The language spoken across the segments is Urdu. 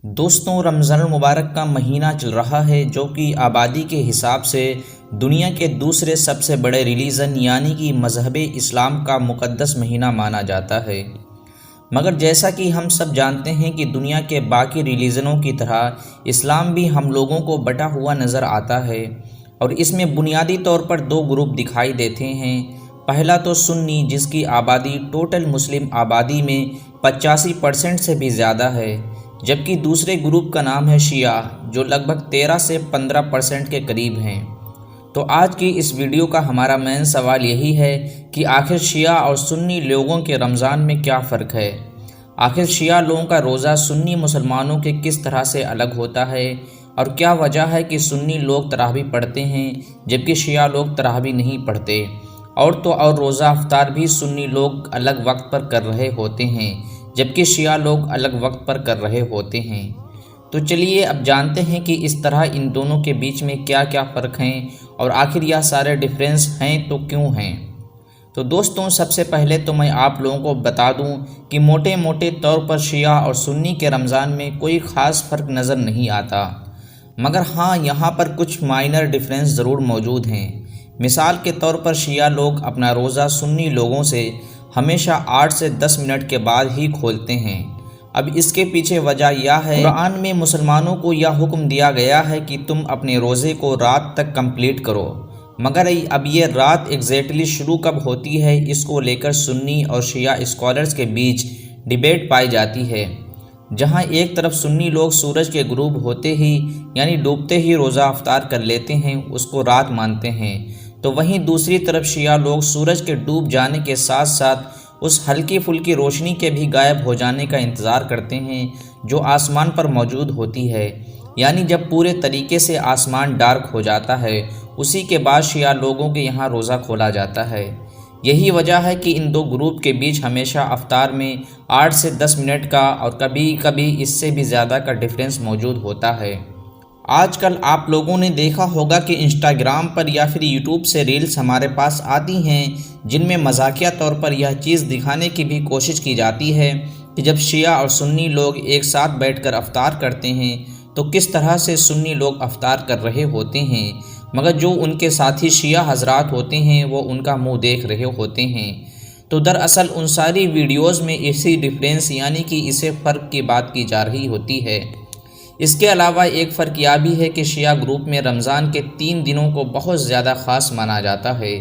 دوستوں، رمضان المبارک کا مہینہ چل رہا ہے جو کہ آبادی کے حساب سے دنیا کے دوسرے سب سے بڑے ریلیجن یعنی کہ مذہب اسلام کا مقدس مہینہ مانا جاتا ہے۔ مگر جیسا کہ ہم سب جانتے ہیں کہ دنیا کے باقی ریلیجنوں کی طرح اسلام بھی ہم لوگوں کو بٹا ہوا نظر آتا ہے، اور اس میں بنیادی طور پر دو گروپ دکھائی دیتے ہیں۔ پہلا تو سنی، جس کی آبادی ٹوٹل مسلم آبادی میں 85% سے بھی زیادہ ہے، جبکہ دوسرے گروپ کا نام ہے شیعہ، جو لگ بھگ 13 سے 15% کے قریب ہیں۔ تو آج کی اس ویڈیو کا ہمارا مین سوال یہی ہے کہ آخر شیعہ اور سنی لوگوں کے رمضان میں کیا فرق ہے؟ آخر شیعہ لوگوں کا روزہ سنی مسلمانوں کے کس طرح سے الگ ہوتا ہے، اور کیا وجہ ہے کہ سنی لوگ تراویح پڑھتے ہیں جبکہ شیعہ لوگ تراویح نہیں پڑھتے؟ اور روزہ افطار بھی سنی لوگ الگ وقت پر کر رہے ہوتے ہیں جبکہ شیعہ لوگ الگ وقت پر کر رہے ہوتے ہیں۔ تو چلیے اب جانتے ہیں کہ اس طرح ان دونوں کے بیچ میں کیا کیا فرق ہیں، اور آخر یہ سارے ڈفرینس ہیں تو کیوں ہیں۔ تو دوستوں، سب سے پہلے تو میں آپ لوگوں کو بتا دوں کہ موٹے طور پر شیعہ اور سنی کے رمضان میں کوئی خاص فرق نظر نہیں آتا، مگر ہاں یہاں پر کچھ مائنر ڈفرینس ضرور موجود ہیں۔ مثال کے طور پر شیعہ لوگ اپنا روزہ سنی لوگوں سے ہمیشہ 8 سے 10 منٹ کے بعد ہی کھولتے ہیں۔ اب اس کے پیچھے وجہ یہ ہے، قرآن میں مسلمانوں کو یہ حکم دیا گیا ہے کہ تم اپنے روزے کو رات تک کمپلیٹ کرو، مگر اب یہ رات ایگزیکٹلی شروع کب ہوتی ہے، اس کو لے کر سنی اور شیعہ اسکالرز کے بیچ ڈیبیٹ پائی جاتی ہے۔ جہاں ایک طرف سنی لوگ سورج کے غروب ہوتے ہی یعنی ڈوبتے ہی روزہ افطار کر لیتے ہیں، اس کو رات مانتے ہیں، تو وہیں دوسری طرف شیعہ لوگ سورج کے ڈوب جانے کے ساتھ ساتھ اس ہلکی پھلکی روشنی کے بھی غائب ہو جانے کا انتظار کرتے ہیں جو آسمان پر موجود ہوتی ہے، یعنی جب پورے طریقے سے آسمان ڈارک ہو جاتا ہے اسی کے بعد شیعہ لوگوں کے یہاں روزہ کھولا جاتا ہے۔ یہی وجہ ہے کہ ان دو گروپ کے بیچ ہمیشہ افطار میں 8 سے 10 منٹ کا اور کبھی کبھی اس سے بھی زیادہ کا ڈفرینس موجود ہوتا ہے۔ آج کل آپ لوگوں نے دیکھا ہوگا کہ انسٹاگرام پر یا پھر یوٹیوب سے ریلز ہمارے پاس آتی ہیں جن میں مزاحیہ طور پر یہ چیز دکھانے کی بھی کوشش کی جاتی ہے کہ جب شیعہ اور سنی لوگ ایک ساتھ بیٹھ کر افطار کرتے ہیں تو کس طرح سے سنی لوگ افطار کر رہے ہوتے ہیں، مگر جو ان کے ساتھی شیعہ حضرات ہوتے ہیں وہ ان کا منہ دیکھ رہے ہوتے ہیں۔ تو دراصل ان ساری ویڈیوز میں اسی ڈفرینس یعنی کہ اسے فرق کی بات کی جا رہی ہوتی ہے۔ اس کے علاوہ ایک فرق یہ بھی ہے کہ شیعہ گروپ میں رمضان کے 3 دنوں کو بہت زیادہ خاص مانا جاتا ہے،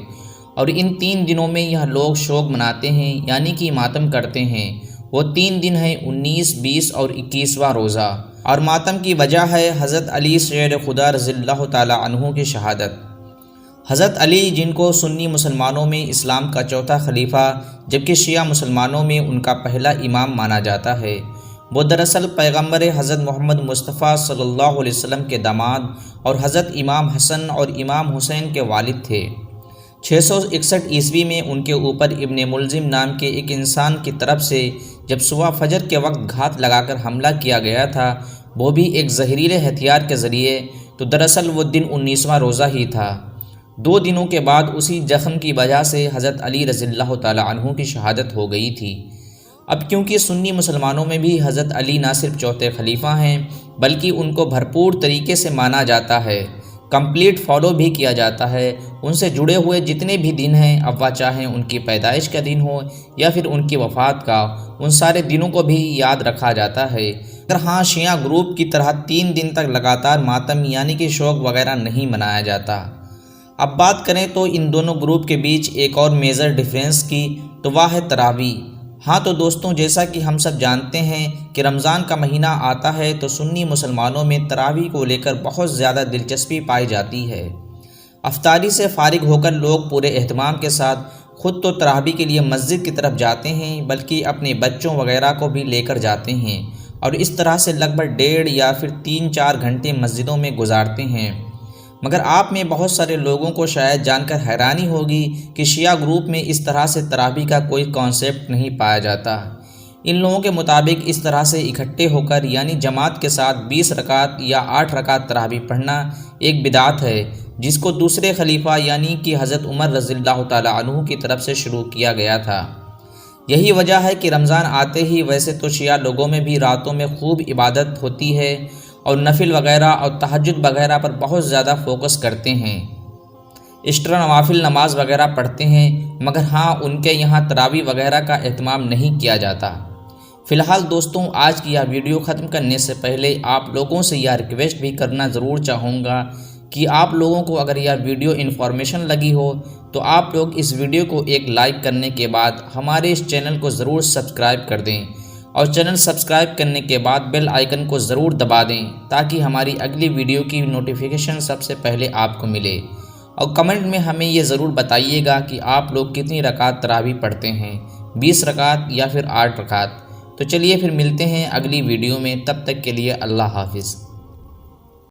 اور ان 3 دنوں میں یہ لوگ شوق مناتے ہیں یعنی کہ ماتم کرتے ہیں۔ وہ 3 دن ہیں 19، 20 اور 21واں روزہ، اور ماتم کی وجہ ہے حضرت علی شیر خدا رضی اللہ تعالی عنہ کی شہادت۔ حضرت علی، جن کو سنی مسلمانوں میں اسلام کا چوتھا خلیفہ جبکہ شیعہ مسلمانوں میں ان کا پہلا امام مانا جاتا ہے، وہ دراصل پیغمبر حضرت محمد مصطفیٰ صلی اللہ علیہ وسلم کے داماد اور حضرت امام حسن اور امام حسین کے والد تھے۔ 661 عیسوی میں ان کے اوپر ابن ملزم نام کے ایک انسان کی طرف سے جب صبح فجر کے وقت گھات لگا کر حملہ کیا گیا تھا، وہ بھی ایک زہریلے ہتھیار کے ذریعے، تو دراصل وہ دن 19واں روزہ ہی تھا۔ 2 دنوں کے بعد اسی زخم کی وجہ سے حضرت علی رضی اللہ تعالی عنہ کی شہادت ہو گئی تھی۔ اب کیونکہ سنی مسلمانوں میں بھی حضرت علی نہ صرف چوتھے خلیفہ ہیں بلکہ ان کو بھرپور طریقے سے مانا جاتا ہے، کمپلیٹ فالو بھی کیا جاتا ہے۔ ان سے جڑے ہوئے جتنے بھی دن ہیں، اب وہ چاہیں ان کی پیدائش کا دن ہو یا پھر ان کی وفات کا، ان سارے دنوں کو بھی یاد رکھا جاتا ہے۔ اگر ہاں شیعہ گروپ کی طرح 3 دن تک لگاتار ماتم یعنی کہ شوق وغیرہ نہیں منایا جاتا۔ اب بات کریں تو ان دونوں گروپ کے بیچ ایک اور میجر ڈفرینس کی، تو وہ ہے تراویح۔ ہاں تو دوستوں، جیسا کہ ہم سب جانتے ہیں کہ رمضان کا مہینہ آتا ہے تو سنی مسلمانوں میں تراویح کو لے کر بہت زیادہ دلچسپی پائی جاتی ہے۔ افطاری سے فارغ ہو کر لوگ پورے اہتمام کے ساتھ خود تو تراویح کے لیے مسجد کی طرف جاتے ہیں بلکہ اپنے بچوں وغیرہ کو بھی لے کر جاتے ہیں، اور اس طرح سے لگ بھگ 1.5 یا پھر 3-4 گھنٹے مسجدوں میں گزارتے ہیں۔ مگر آپ میں بہت سارے لوگوں کو شاید جان کر حیرانی ہوگی کہ شیعہ گروپ میں اس طرح سے تراویح کا کوئی کانسیپٹ نہیں پایا جاتا۔ ان لوگوں کے مطابق اس طرح سے اکٹھے ہو کر یعنی جماعت کے ساتھ 20 رکعت یا 8 رکعت تراویح پڑھنا ایک بدعت ہے، جس کو دوسرے خلیفہ یعنی کہ حضرت عمر رضی اللہ تعالی عنہ کی طرف سے شروع کیا گیا تھا۔ یہی وجہ ہے کہ رمضان آتے ہی ویسے تو شیعہ لوگوں میں بھی راتوں میں خوب عبادت ہوتی ہے اور نفل وغیرہ اور تہجد وغیرہ پر بہت زیادہ فوکس کرتے ہیں، ایکسٹرا نوافل نماز وغیرہ پڑھتے ہیں، مگر ہاں ان کے یہاں تراویح وغیرہ کا اہتمام نہیں کیا جاتا۔ فی الحال دوستوں، آج کی یہ ویڈیو ختم کرنے سے پہلے آپ لوگوں سے یہ ریکویسٹ بھی کرنا ضرور چاہوں گا کہ آپ لوگوں کو اگر یہ ویڈیو انفارمیشن لگی ہو تو آپ لوگ اس ویڈیو کو ایک لائک کرنے کے بعد ہمارے اس چینل کو ضرور سبسکرائب کر دیں، اور چینل سبسکرائب کرنے کے بعد بیل آئیکن کو ضرور دبا دیں تاکہ ہماری اگلی ویڈیو کی نوٹیفیکیشن سب سے پہلے آپ کو ملے۔ اور کمنٹ میں ہمیں یہ ضرور بتائیے گا کہ آپ لوگ کتنی رکعت تراویح پڑھتے ہیں، 20 رکعت یا پھر 8 رکعت۔ تو چلیے پھر ملتے ہیں اگلی ویڈیو میں، تب تک کے لیے اللہ حافظ۔